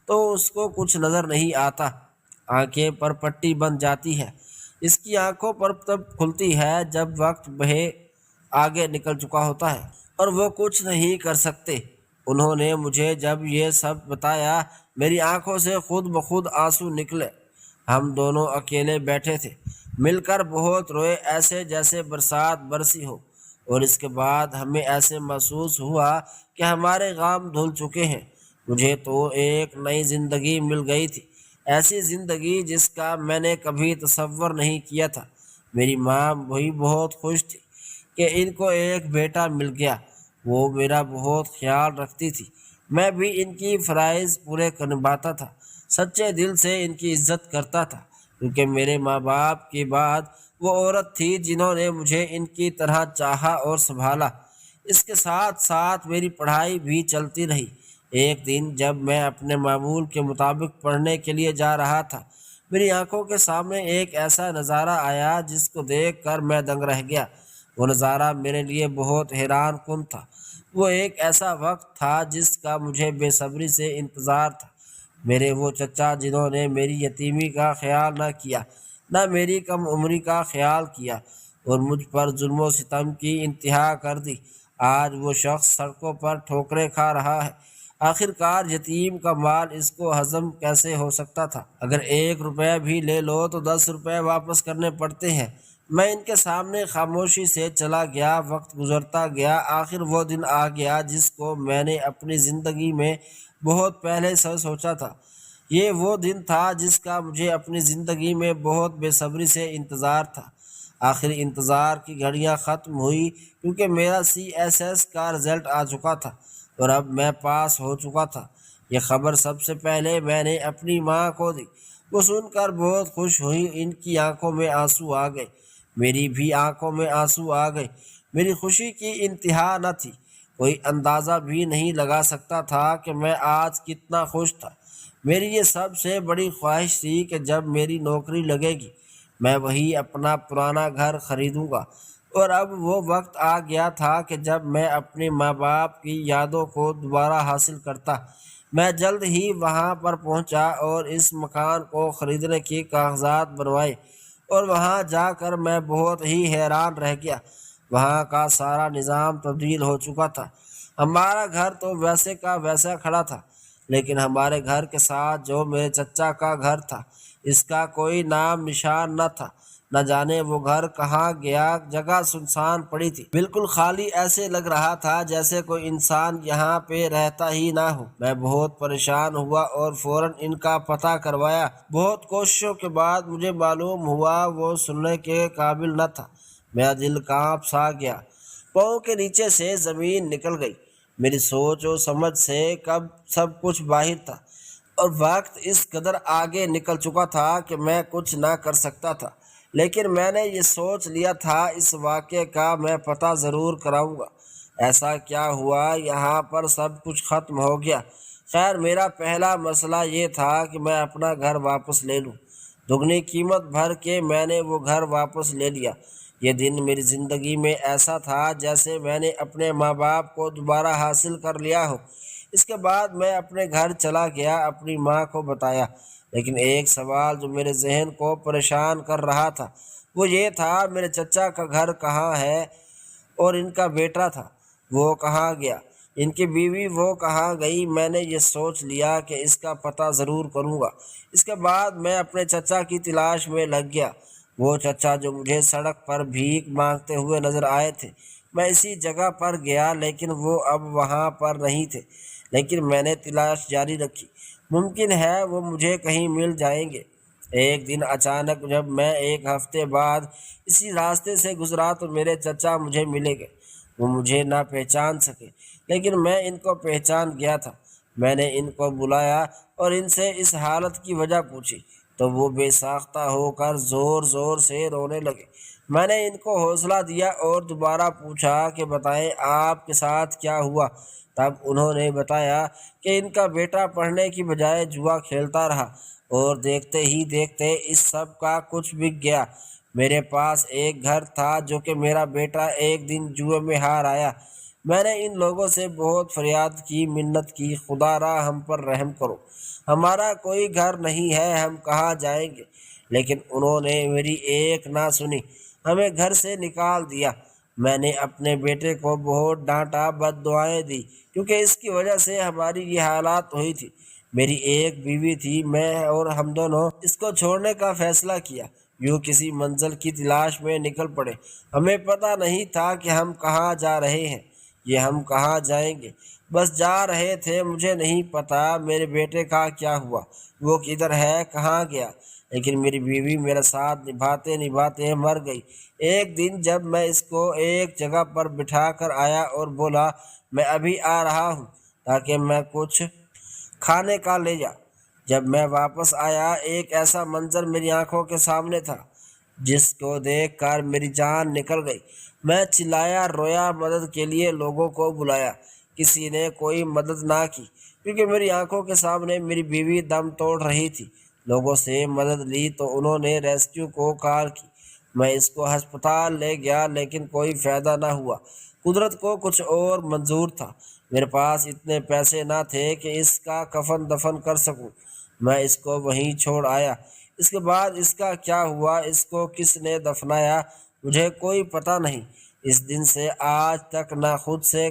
[SPEAKER 1] تو اس کو کچھ نظر نہیں آتا۔ آنکھیں پر پٹی بن جاتی ہے، اس کی آنکھوں پر تب کھلتی ہے جب وقت بہے آگے نکل چکا ہوتا ہے اور وہ کچھ نہیں کر سکتے۔ انہوں نے مجھے جب یہ سب بتایا میری آنکھوں سے خود بخود آنسو نکلے۔ ہم دونوں اکیلے بیٹھے تھے، مل کر بہت روئے، ایسے جیسے برسات برسی ہو، اور اس کے بعد ہمیں ایسے محسوس ہوا کہ ہمارے غم دھل چکے ہیں۔ مجھے تو ایک نئی زندگی مل گئی تھی، ایسی زندگی جس کا میں نے کبھی تصور نہیں کیا تھا۔ میری ماں بھی بہت خوش تھی کہ ان کو ایک بیٹا مل گیا، وہ میرا بہت خیال رکھتی تھی، میں بھی ان کی فرائض پورے نبھاتا تھا، سچے دل سے ان کی عزت کرتا تھا، کیونکہ میرے ماں باپ کے بعد وہ عورت تھی جنہوں نے مجھے ان کی طرح چاہا اور سنبھالا۔ اس کے ساتھ ساتھ میری پڑھائی بھی چلتی رہی۔ ایک دن جب میں اپنے معمول کے مطابق پڑھنے کے لیے جا رہا تھا، میری آنکھوں کے سامنے ایک ایسا نظارہ آیا جس کو دیکھ کر میں دنگ رہ گیا۔ وہ نظارہ میرے لیے بہت حیران کن تھا۔ وہ ایک ایسا وقت تھا جس کا مجھے بے صبری سے انتظار تھا۔ میرے وہ چچا جنہوں نے میری یتیمی کا خیال نہ کیا، نہ میری کم عمری کا خیال کیا، اور مجھ پر ظلم و ستم کی انتہا کر دی، آج وہ شخص سڑکوں پر ٹھوکریں کھا رہا ہے۔ آخر کار یتیم کا مال اس کو ہضم کیسے ہو سکتا تھا؟ اگر 1 روپے بھی لے لو تو 10 روپے واپس کرنے پڑتے ہیں۔ میں ان کے سامنے خاموشی سے چلا گیا، وقت گزرتا گیا، آخر وہ دن آ گیا جس کو میں نے اپنی زندگی میں بہت پہلے سے سوچا تھا۔ یہ وہ دن تھا جس کا مجھے اپنی زندگی میں بہت بے صبری سے انتظار تھا۔ آخر انتظار کی گھڑیاں ختم ہوئی، کیونکہ میرا CSS کا رزلٹ آ چکا تھا اور اب میں پاس ہو چکا تھا۔ یہ خبر سب سے پہلے میں نے اپنی ماں کو دی۔ وہ سن کر بہت خوش ہوئی، ان کی آنکھوں میں آنسو آ گئے، میری بھی آنکھوں میں آنسو آ گئے۔ میری خوشی کی انتہا نہ تھی، کوئی اندازہ بھی نہیں لگا سکتا تھا کہ میں آج کتنا خوش تھا۔ میری یہ سب سے بڑی خواہش تھی کہ جب میری نوکری لگے گی میں وہی اپنا پرانا گھر خریدوں گا، اور اب وہ وقت آ گیا تھا کہ جب میں اپنے ماں باپ کی یادوں کو دوبارہ حاصل کرتا۔ میں جلد ہی وہاں پر پہنچا اور اس مکان کو خریدنے کی کاغذات بنوائے، اور وہاں جا کر میں بہت ہی حیران رہ گیا۔ وہاں کا سارا نظام تبدیل ہو چکا تھا۔ ہمارا گھر تو ویسے کا ویسا کھڑا تھا، لیکن ہمارے گھر کے ساتھ جو میرے چچا کا گھر تھا اس کا کوئی نام نشان نہ تھا۔ نہ جانے وہ گھر کہاں گیا، جگہ سنسان پڑی تھی، بالکل خالی، ایسے لگ رہا تھا جیسے کوئی انسان یہاں پہ رہتا ہی نہ ہو۔ میں بہت پریشان ہوا اور فوراً ان کا پتہ کروایا۔ بہت کوششوں کے بعد مجھے معلوم ہوا وہ سننے کے قابل نہ تھا۔ میرا دل کانپ سا گیا، پاؤں کے نیچے سے زمین نکل گئی۔ میری سوچ و سمجھ سے کب سب کچھ باہر تھا، اور وقت اس قدر آگے نکل چکا تھا کہ میں کچھ نہ کر سکتا تھا، لیکن میں نے یہ سوچ لیا تھا اس واقعے کا میں پتہ ضرور کراؤں گا۔ ایسا کیا ہوا، یہاں پر سب کچھ ختم ہو گیا۔ خیر، میرا پہلا مسئلہ یہ تھا کہ میں اپنا گھر واپس لے لوں۔ دگنی قیمت بھر کے میں نے وہ گھر واپس لے لیا۔ یہ دن میری زندگی میں ایسا تھا جیسے میں نے اپنے ماں باپ کو دوبارہ حاصل کر لیا ہو۔ اس کے بعد میں اپنے گھر چلا گیا، اپنی ماں کو بتایا، لیکن ایک سوال جو میرے ذہن کو پریشان کر رہا تھا وہ یہ تھا میرے چچا کا گھر کہاں ہے، اور ان کا بیٹا تھا وہ کہاں گیا، ان کی بیوی وہ کہاں گئی۔ میں نے یہ سوچ لیا کہ اس کا پتہ ضرور کروں گا۔ اس کے بعد میں اپنے چچا کی تلاش میں لگ گیا، وہ چچا جو مجھے سڑک پر بھیک مانگتے ہوئے نظر آئے تھے۔ میں اسی جگہ پر گیا، لیکن وہ اب وہاں پر نہیں تھے، لیکن میں نے تلاش جاری رکھی، ممکن ہے وہ مجھے کہیں مل جائیں گے۔ ایک دن اچانک جب میں ایک ہفتے بعد اسی راستے سے گزرا تو میرے چچا مجھے ملے گئے۔ وہ مجھے نہ پہچان سکے، لیکن میں ان کو پہچان گیا تھا۔ میں نے ان کو بلایا اور ان سے اس حالت کی وجہ پوچھی تو وہ بے ساختہ ہو کر زور زور سے رونے لگے۔ میں نے ان کو حوصلہ دیا اور دوبارہ پوچھا کہ بتائیں آپ کے ساتھ کیا ہوا۔ تب انہوں نے بتایا کہ ان کا بیٹا پڑھنے کی بجائے جوا کھیلتا رہا، اور دیکھتے ہی دیکھتے اس سب کا کچھ بک گیا۔ میرے پاس ایک گھر تھا جو کہ میرا بیٹا ایک دن جوئے میں ہار آیا۔ میں نے ان لوگوں سے بہت فریاد کی، منت کی، خدا را ہم پر رحم کرو، ہمارا کوئی گھر نہیں ہے، ہم کہاں جائیں گے؟ لیکن انہوں نے میری ایک نہ سنی، ہمیں گھر سے نکال دیا۔ میں نے اپنے بیٹے کو بہت ڈانٹا، بد دعائیں دی، کیونکہ اس کی وجہ سے ہماری یہ حالات ہوئی تھی۔ میری ایک بیوی تھی، میں اور ہم دونوں اس کو چھوڑنے کا فیصلہ کیا، یوں کسی منزل کی تلاش میں نکل پڑے۔ ہمیں پتہ نہیں تھا کہ ہم کہاں جا رہے ہیں، یہ ہم کہاں جائیں گے، بس جا رہے تھے۔ مجھے نہیں پتا میرے بیٹے کا کیا ہوا، وہ کدھر ہے، کہاں گیا، لیکن میری بیوی میرا ساتھ نبھاتے نبھاتے مر گئی۔ ایک دن جب میں اس کو ایک جگہ پر بٹھا کر آیا اور بولا میں ابھی آ رہا ہوں تاکہ میں کچھ کھانے کا لے جا، جب میں واپس آیا ایک ایسا منظر میری آنکھوں کے سامنے تھا جس کو دیکھ کر میری جان نکل گئی۔ میں چلایا، رویا، مدد کے لیے لوگوں کو بلایا، کسی نے کوئی مدد نہ کی، کیونکہ میری آنکھوں کے سامنے میری بیوی دم توڑ رہی تھی۔ لوگوں سے مدد لی تو انہوں نے ریسکیو کو کال کی، میں اس کو ہسپتال لے گیا، لیکن کوئی فائدہ نہ ہوا۔ قدرت کو کچھ اور منظور تھا، میرے پاس اتنے پیسے نہ تھے کہ اس کا کفن دفن کر سکوں، میں اس کو وہیں چھوڑ آیا۔ اس کے بعد اس کا کیا ہوا، اس کو کس نے دفنایا، مجھے کوئی پتہ نہیں۔ اس دن سے آج تک نہ خود سے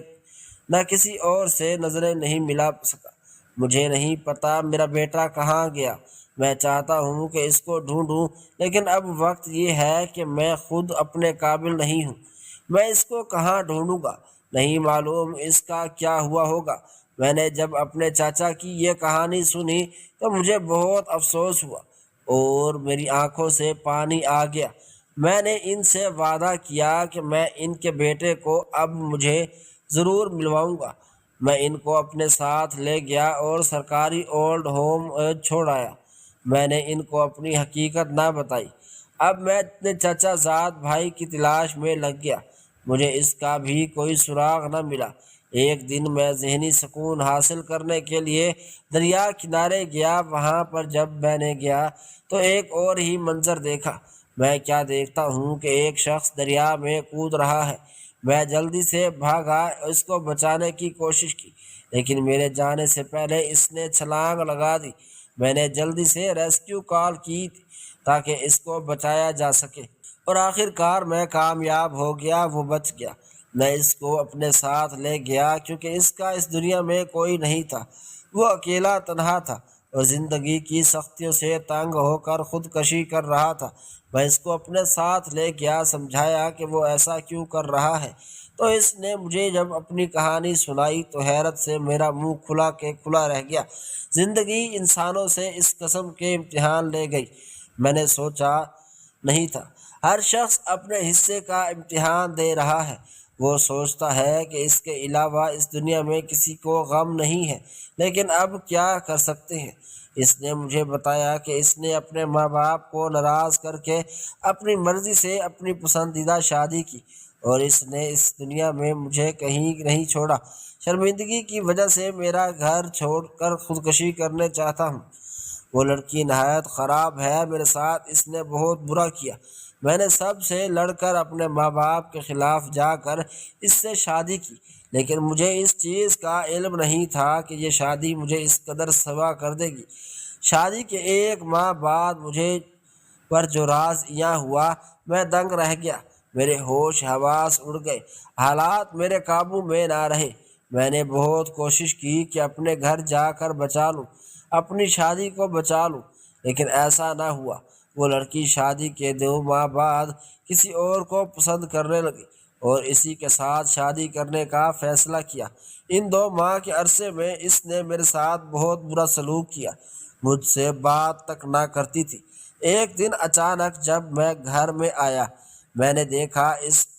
[SPEAKER 1] نہ کسی اور سے نظریں نہیں ملا سکا۔ مجھے نہیں پتا میرا بیٹا کہاں گیا، میں چاہتا ہوں کہ اس کو ڈھونڈوں، لیکن اب وقت یہ ہے کہ میں خود اپنے قابل نہیں ہوں۔ میں اس کو کہاں ڈھونڈوں گا، نہیں معلوم اس کا کیا ہوا ہوگا۔ میں نے جب اپنے چاچا کی یہ کہانی سنی تو مجھے بہت افسوس ہوا اور میری آنکھوں سے پانی آ گیا۔ میں نے ان سے وعدہ کیا کہ میں ان کے بیٹے کو اب مجھے ضرور ملواؤں گا۔ میں ان کو اپنے ساتھ لے گیا اور سرکاری اولڈ ہوم چھوڑ آیا۔ میں نے ان کو اپنی حقیقت نہ بتائی۔ اب میں اپنے چچا زاد بھائی کی تلاش میں لگ گیا، مجھے اس کا بھی کوئی سراغ نہ ملا۔ ایک دن میں ذہنی سکون حاصل کرنے کے لیے دریا کنارے گیا، وہاں پر جب میں نے گیا تو ایک اور ہی منظر دیکھا۔ میں کیا دیکھتا ہوں کہ ایک شخص دریا میں کود رہا ہے۔ میں جلدی سے بھاگا، اس کو بچانے کی کوشش کی، لیکن میرے جانے سے پہلے اس نے چھلانگ لگا دی۔ میں نے جلدی سے ریسکیو کال کی تاکہ اس کو بچایا جا سکے، اور آخر کار میں کامیاب ہو گیا، وہ بچ گیا۔ میں اس کو اپنے ساتھ لے گیا کیونکہ اس کا اس دنیا میں کوئی نہیں تھا، وہ اکیلا تنہا تھا اور زندگی کی سختیوں سے تنگ ہو کر خودکشی کر رہا تھا۔ میں اس کو اپنے ساتھ لے گیا، سمجھایا کہ وہ ایسا کیوں کر رہا ہے، تو اس نے مجھے جب اپنی کہانی سنائی تو حیرت سے میرا منہ کھلا کے کھلا رہ گیا۔ زندگی انسانوں سے اس قسم کے امتحان لے گئی، میں نے سوچا نہیں تھا۔ ہر شخص اپنے حصے کا امتحان دے رہا ہے، وہ سوچتا ہے کہ اس کے علاوہ اس دنیا میں کسی کو غم نہیں ہے، لیکن اب کیا کر سکتے ہیں۔ اس نے مجھے بتایا کہ اس نے اپنے ماں باپ کو ناراض کر کے اپنی مرضی سے اپنی پسندیدہ شادی کی، اور اس نے اس دنیا میں مجھے کہیں نہیں چھوڑا۔ شرمندگی کی وجہ سے میرا گھر چھوڑ کر خودکشی کرنے چاہتا ہوں۔ وہ لڑکی نہایت خراب ہے، میرے ساتھ اس نے بہت برا کیا۔ میں نے سب سے لڑ کر اپنے ماں باپ کے خلاف جا کر اس سے شادی کی، لیکن مجھے اس چیز کا علم نہیں تھا کہ یہ شادی مجھے اس قدر سوا کر دے گی۔ شادی کے ایک ماہ بعد مجھے پر جو راز یاں ہوا، میں دنگ رہ گیا، میرے ہوش حواس اڑ گئے، حالات میرے قابو میں نہ رہے۔ میں نے بہت کوشش کی کہ اپنے گھر جا کر بچا لوں، اپنی شادی کو بچا لوں، لیکن ایسا نہ ہوا۔ وہ لڑکی شادی کے 2 ماہ بعد کسی اور کو پسند کرنے لگی اور اسی کے ساتھ شادی کرنے کا فیصلہ کیا۔ ان 2 ماہ کے عرصے میں اس نے میرے ساتھ بہت برا سلوک کیا، مجھ سے بات تک نہ کرتی تھی۔ ایک دن اچانک جب میں گھر میں آیا، میں نے دیکھا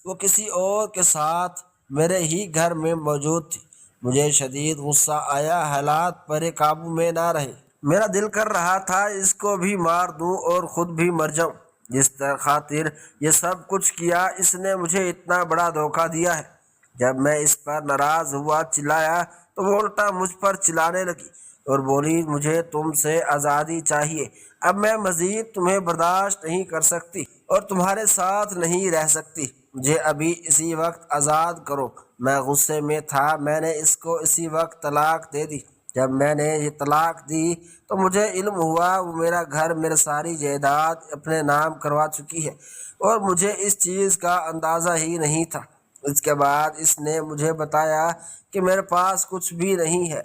[SPEAKER 1] وہ کسی اور کے ساتھ میرے ہی گھر میں موجود تھی۔ مجھے شدید غصہ آیا، حالات میرے قابو میں نہ رہے۔ میرا دل کر رہا تھا اس کو بھی مار دوں اور خود بھی مر جاؤں۔ جس خاطر یہ سب کچھ کیا، اس نے مجھے اتنا بڑا دھوکہ دیا ہے۔ جب میں اس پر ناراض ہوا، چلایا، تو وہ الٹا مجھ پر چلانے لگی اور بولی مجھے تم سے آزادی چاہیے، اب میں مزید تمہیں برداشت نہیں کر سکتی اور تمہارے ساتھ نہیں رہ سکتی۔ مجھے ابھی اسی وقت آزاد کرو۔ میں غصے میں تھا، میں نے اس کو اسی وقت طلاق دے دی۔ جب میں نے یہ طلاق دی تو مجھے علم ہوا وہ میرا گھر، میری ساری جائیداد اپنے نام کروا چکی ہے، اور مجھے اس چیز کا اندازہ ہی نہیں تھا۔ اس کے بعد اس نے مجھے بتایا کہ میرے پاس کچھ بھی نہیں ہے،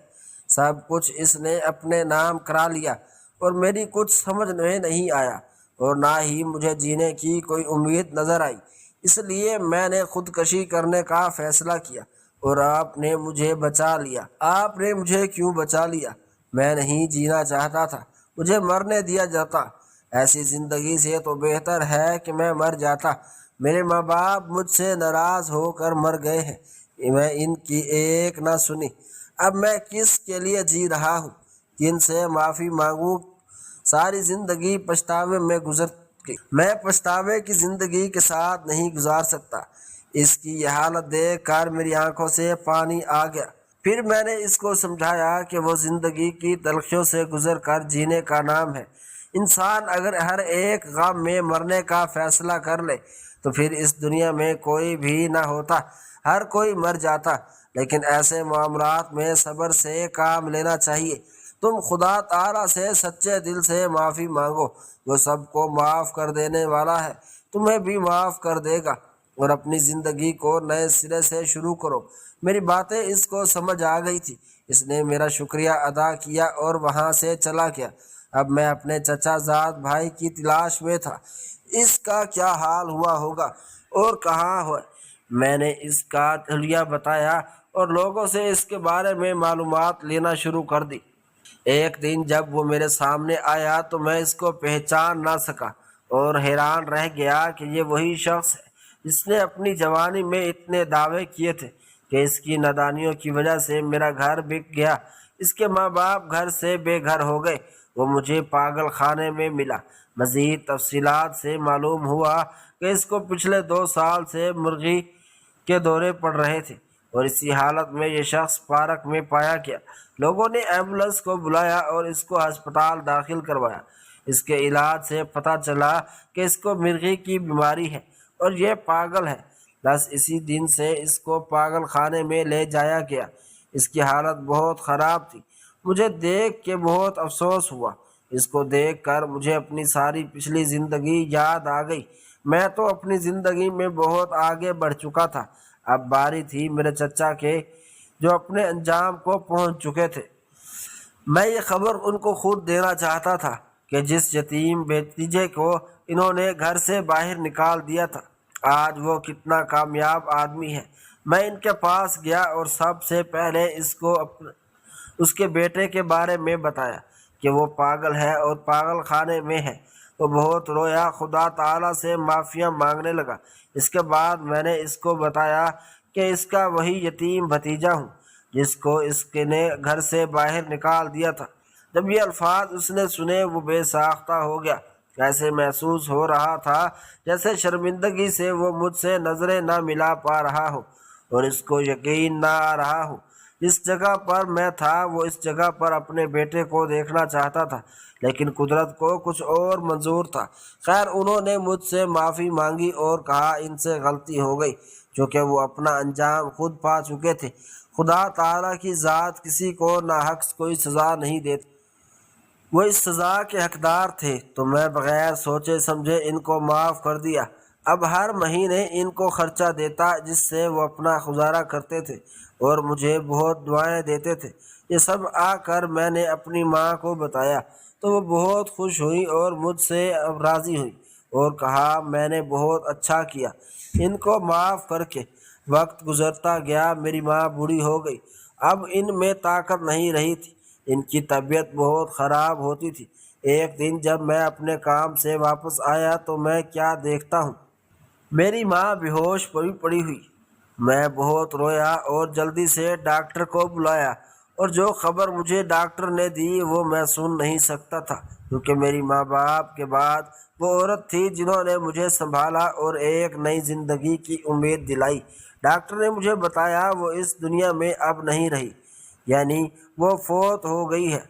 [SPEAKER 1] سب کچھ اس نے اپنے نام کرا لیا، اور میری کچھ سمجھ میں نہیں آیا، اور نہ ہی مجھے جینے کی کوئی امید نظر آئی۔ اس لیے میں نے خودکشی کرنے کا فیصلہ کیا، اور آپ نے مجھے بچا لیا۔ آپ نے مجھے کیوں بچا لیا؟ میں نہیں جینا چاہتا تھا، مجھے مرنے دیا جاتا۔ ایسی زندگی سے تو بہتر ہے کہ میں مر جاتا۔ میرے ماں باپ مجھ سے ناراض ہو کر مر گئے ہیں، میں ان کی ایک نہ سنی۔ اب میں کس کے لیے جی رہا ہوں؟ جن سے معافی مانگوں؟ ساری زندگی پچھتاوے میں گزر گئی۔ میں پچھتاوے کی زندگی کے ساتھ نہیں گزار سکتا۔ اس کی یہ حالت دیکھ کر میری آنکھوں سے پانی آ گیا۔ پھر میں نے اس کو سمجھایا کہ وہ زندگی کی تلخیوں سے گزر کر جینے کا نام ہے۔ انسان اگر ہر ایک غم میں مرنے کا فیصلہ کر لے تو پھر اس دنیا میں کوئی بھی نہ ہوتا، ہر کوئی مر جاتا۔ لیکن ایسے معاملات میں صبر سے کام لینا چاہیے۔ تم خدا تعالیٰ سے سچے دل سے معافی مانگو، وہ سب کو معاف کر دینے والا ہے، تمہیں بھی معاف کر دے گا، اور اپنی زندگی کو نئے سرے سے شروع کرو۔ میری باتیں اس کو سمجھ آ گئی تھی۔ اس نے میرا شکریہ ادا کیا اور وہاں سے چلا گیا۔ اب میں اپنے چچا زاد بھائی کی تلاش میں تھا۔ اس کا کیا حال ہوا ہوگا اور کہاں ہے؟ میں نے اس کا حلیہ بتایا اور لوگوں سے اس کے بارے میں معلومات لینا شروع کر دی۔ ایک دن جب وہ میرے سامنے آیا تو میں اس کو پہچان نہ سکا، اور حیران رہ گیا کہ یہ وہی شخص ہے جس نے اپنی جوانی میں اتنے دعوے کیے تھے کہ اس کی نادانیوں کی وجہ سے میرا گھر بک گیا، اس کے ماں باپ گھر سے بے گھر ہو گئے۔ وہ مجھے پاگل خانے میں ملا۔ مزید تفصیلات سے معلوم ہوا کہ اس کو پچھلے 2 سال سے مرغی کے دورے پڑ رہے تھے، اور اسی حالت میں یہ شخص پارک میں پایا گیا۔ لوگوں نے ایمبولنس کو بلایا اور اس کو ہسپتال داخل کروایا۔ اس کے علاج سے پتہ چلا کہ اس کو مرغی کی بیماری ہے اور یہ پاگل ہے۔ بس اسی دن سے اس کو پاگل خانے میں لے جایا گیا۔ اس کی حالت بہت خراب تھی۔ مجھے دیکھ کے بہت افسوس ہوا۔ اس کو دیکھ کر مجھے اپنی ساری پچھلی زندگی یاد آ گئی۔ میں تو اپنی زندگی میں بہت آگے بڑھ چکا تھا، اب باری تھی میرے چچا کے جو اپنے انجام کو پہنچ چکے تھے۔ میں یہ خبر ان کو خود دینا چاہتا تھا کہ جس یتیم بھتیجے کو انہوں نے گھر سے باہر نکال دیا تھا، آج وہ کتنا کامیاب آدمی ہے۔ میں ان کے پاس گیا اور سب سے پہلے اس کو اس کے بیٹے کے بارے میں بتایا کہ وہ پاگل ہے اور پاگل خانے میں ہے۔ وہ بہت رویا، خدا تعالیٰ سے معافیاں مانگنے لگا۔ اس کے بعد میں نے اس کو بتایا کہ اس کا وہی یتیم بھتیجا ہوں جس کو اس کے نے گھر سے باہر نکال دیا تھا۔ جب یہ الفاظ اس نے سنے وہ بے ساختہ ہو گیا۔ ایسے محسوس ہو رہا تھا جیسے شرمندگی سے وہ مجھ سے نظریں نہ ملا پا رہا ہو، اور اس کو یقین نہ آ رہا ہو جس جگہ پر میں تھا وہ اس جگہ پر اپنے بیٹے کو دیکھنا چاہتا تھا، لیکن قدرت کو کچھ اور منظور تھا۔ خیر، انہوں نے مجھ سے معافی مانگی اور کہا ان سے غلطی ہو گئی، چونکہ وہ اپنا انجام خود پا چکے تھے۔ خدا تعالیٰ کی ذات کسی کو ناحق کوئی سزا نہیں دیتی، وہ اس سزا کے حقدار تھے، تو میں بغیر سوچے سمجھے ان کو معاف کر دیا۔ اب ہر مہینے ان کو خرچہ دیتا جس سے وہ اپنا گزارا کرتے تھے، اور مجھے بہت دعائیں دیتے تھے۔ یہ سب آ کر میں نے اپنی ماں کو بتایا تو وہ بہت خوش ہوئی اور مجھ سے راضی ہوئی، اور کہا میں نے بہت اچھا کیا ان کو معاف کر کے۔ وقت گزرتا گیا، میری ماں بوڑھی ہو گئی، اب ان میں طاقت نہیں رہی تھی، ان کی طبیعت بہت خراب ہوتی تھی۔ ایک دن جب میں اپنے کام سے واپس آیا تو میں کیا دیکھتا ہوں، میری ماں بے ہوش پڑی ہوئی۔ میں بہت رویا اور جلدی سے ڈاکٹر کو بلایا، اور جو خبر مجھے ڈاکٹر نے دی وہ میں سن نہیں سکتا تھا، کیونکہ میری ماں باپ کے بعد وہ عورت تھی جنہوں نے مجھے سنبھالا اور ایک نئی زندگی کی امید دلائی۔ ڈاکٹر نے مجھے بتایا وہ اس دنیا میں اب نہیں رہی، یعنی وہ فوت ہو گئی ہے۔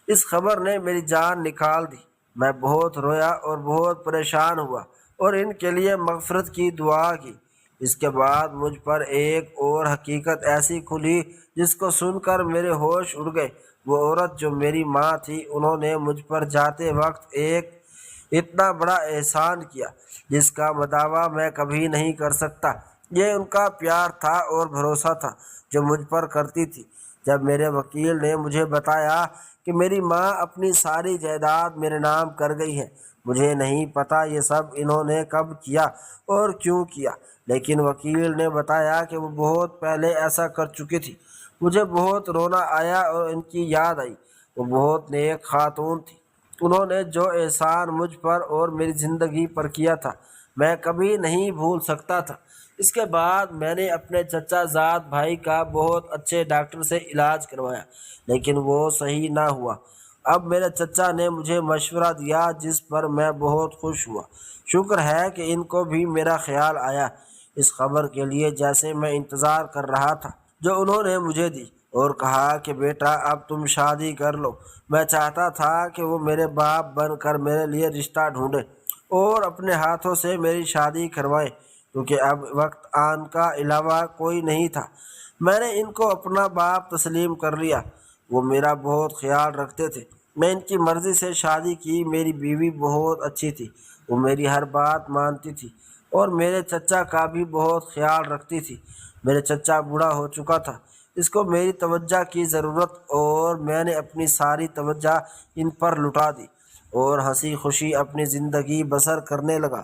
[SPEAKER 1] اس خبر نے میری جان نکال دی۔ میں بہت رویا اور بہت پریشان ہوا۔ اور ان کے لیے مغفرت کی دعا کی۔ اس کے بعد مجھ پر ایک اور حقیقت ایسی کھلی جس کو سن کر میرے ہوش اڑ گئے۔ وہ عورت جو میری ماں تھی، انہوں نے مجھ پر جاتے وقت ایک اتنا بڑا احسان کیا جس کا مداوع میں کبھی نہیں کر سکتا۔ یہ ان کا پیار تھا اور بھروسہ تھا جو مجھ پر کرتی تھی۔ جب میرے وکیل نے مجھے بتایا کہ میری ماں اپنی ساری جائیداد میرے نام کر گئی ہے، مجھے نہیں پتا یہ سب انہوں نے کب کیا اور کیوں کیا، لیکن وکیل نے بتایا کہ وہ بہت پہلے ایسا کر چکی تھی۔ مجھے بہت رونا آیا اور ان کی یاد آئی۔ وہ بہت نیک خاتون تھی۔ انہوں نے جو احسان مجھ پر اور میری زندگی پر کیا تھا میں کبھی نہیں بھول سکتا تھا۔ اس کے بعد میں نے اپنے چچا زاد بھائی کا بہت اچھے ڈاکٹر سے علاج کروایا، لیکن وہ صحیح نہ ہوا۔ اب میرے چچا نے مجھے مشورہ دیا جس پر میں بہت خوش ہوا۔ شکر ہے کہ ان کو بھی میرا خیال آیا اس خبر کے لیے جیسے میں انتظار کر رہا تھا جو انہوں نے مجھے دی، اور کہا کہ بیٹا اب تم شادی کر لو۔ میں چاہتا تھا کہ وہ میرے باپ بن کر میرے لیے رشتہ ڈھونڈیں اور اپنے ہاتھوں سے میری شادی کروائیں، کیونکہ اب وقت آن کا علاوہ کوئی نہیں تھا۔ میں نے ان کو اپنا باپ تسلیم کر لیا۔ وہ میرا بہت خیال رکھتے تھے۔ میں ان کی مرضی سے شادی کی۔ میری بیوی بہت اچھی تھی، وہ میری ہر بات مانتی تھی اور میرے چچا کا بھی بہت خیال رکھتی تھی۔ میرے چچا بوڑھا ہو چکا تھا، اس کو میری توجہ کی ضرورت، اور میں نے اپنی ساری توجہ ان پر لٹا دی اور ہنسی خوشی اپنی زندگی بسر کرنے لگا۔